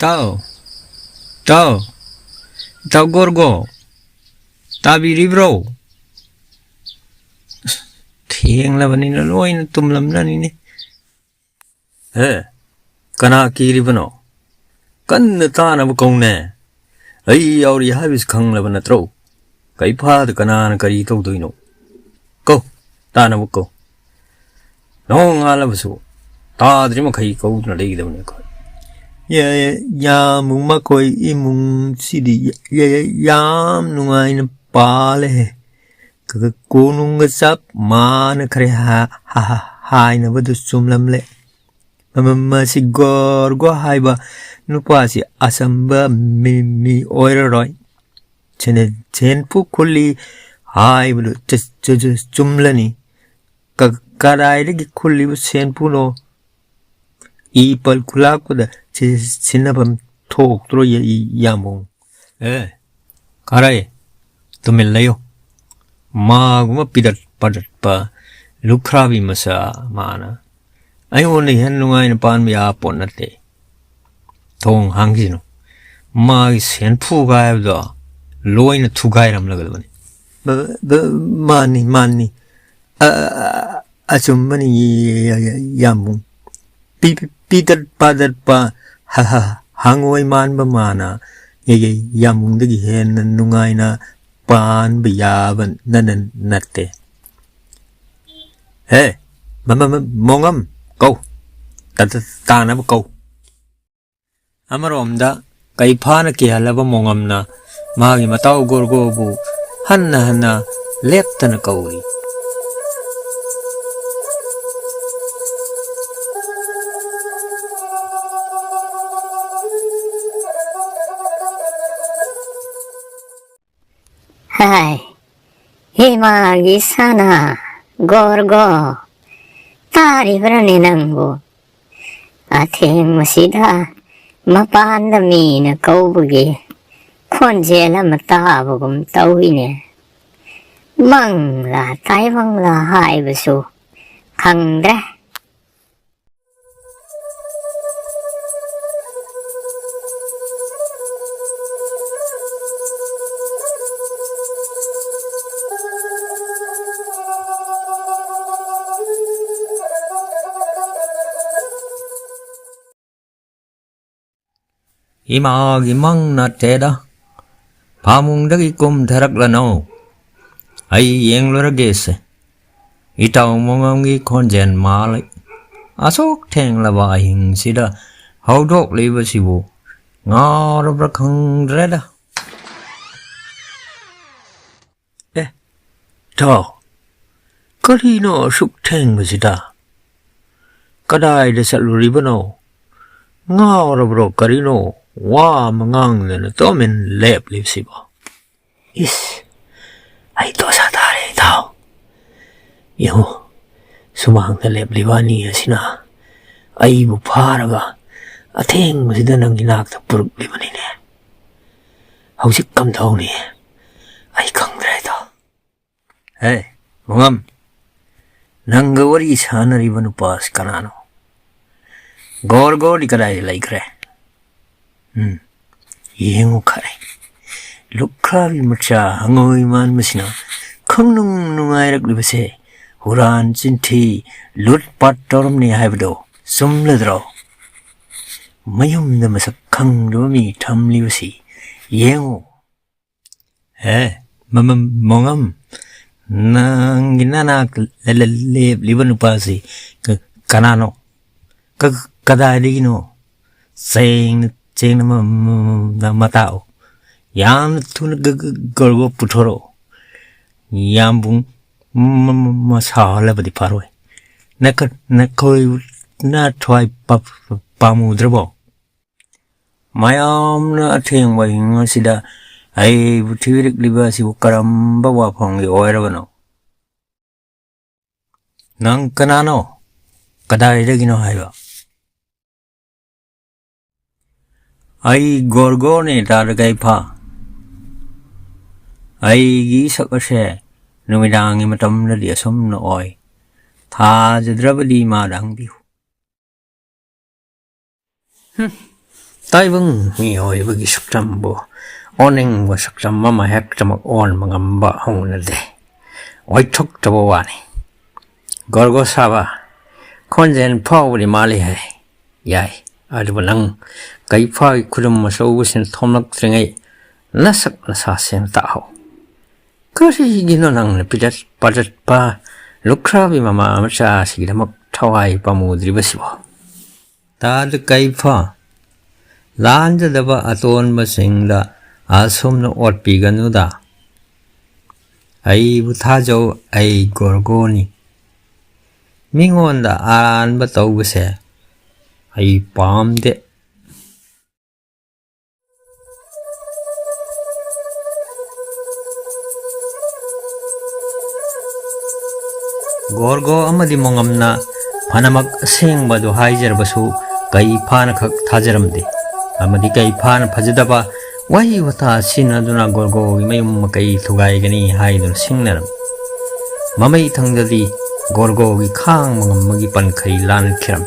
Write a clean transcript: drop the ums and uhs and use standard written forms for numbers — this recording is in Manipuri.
Tao, tao, tao gorgo, tabi ribro. Thieng la bani na loi na tumlam na ni ne. Kana kiri bano. Kan na ta na bukong ne. Ay yauri habis kang la bana tro. Kai pa da kana na kari to do ino. Ko, ta na buko. No nga la basu. Ta dri ma kai ko na dei da bane ko. Ya mung ma koi imung sidi ya nungai na pa le. Ka kunung ga sap ma na kare hai na badu sumlam le. Mama si gor go hai ba nupa si asamba mi oira roi. Chen pu kulli hai badu chumla ni. Ka karai lagi kulli bu chen pu no. Ipal kulak ko da sinapam thok tro yamong. Karai tumil layo. Maguma pidat padat pa lukrabi masa mana. Ayaw na yan nungay na paan may apon nate. Tong hangin no. Magi senpu gaya da. Loy na tugay ram lagal bani. Mani. Asum mani yamong. Pidat padat pa hangoy man ba mana. Yamong dagi hen nungay na paan bayaban nate. Mongam. Câu ta na câu amarom da kai pha na ki hala ba mongam na magi matau gorgo bu hanna lep tan kauri hai he magi sana gorgo Tari berani nanggo. Ate masida mapandami na kau bagi. Konjela mata bugum tau ini. Mang la tai mang la hai besu. Kang deh. Imang na teda. Pamung dagi kum terak lano. Ay yeng lura gese. Itaw mongam gi konjen malay. Asok teng laba aying sida. Haudok liba sibu. Ngar brakang dreda. Tao. Karino suk teng basida. Kadai de saluri bano. Ngar bro karino. Wah mengang na to men lep lip sibo. Is. Ay to sa tari tao. Yo. Sumang na lep liwani asina. Ay buparaga. Ating masida nang ginak ta puruk liwani ne. Hausik kam tao ni. Ay kang dre to. Mungam. Nanggawari sana riban upas kanano. Gorgo di kadai laikre. Yengu kare. Lukrabi macha hangoy man masina. Kung nungay raglibase. Huran cinti. Lut patorom ni haibdo. Sumladro. Mayum na masakang lumi tamliwasi. Yengu. Mongam. Nang ginanak liban upasi. Kanano. Kadali no. Saying na matao. Yam tun gorgo putoro. Yam bung masala badi parwe. Nakoi na try pamu drabo. Mayam na ating way nga sida ay butirik libasi bukaram bawa pang oira bano. Nang kanano. Kadari dagino haywa. Ay gorgo ne daragay pa. Ay gisak ashe. Numidangi matam na diasom na oy. Ta jadrabadi madang bihu. Taibung miyoibagi saktambo oningwa saktam mama hektamak on mangamba hongnade oitok tabawani gorgo saba konjen pawri mali hai yai adbalang kaifa kudum masawusin thomnak tringai nasak nasasen taho kasi gino nang pidat padat pa lukrabi mama amacha sigidamak thawai pamudri basibo tad kaifa Landadaba aton basingda asumna otpiganuda ai buthajo ai gorgoni mingonda aran batawbase ai pamde gorgo amadi mongamna phanamak sengbadu haijarbasu kai phana khak thajaramde amadi kai phana phajadaba wahi wata sinaduna gorgo mayum makai thugai gani haidun singnaram mamai thangdadi gorgo gi khang mangam magi pankhai lan khiram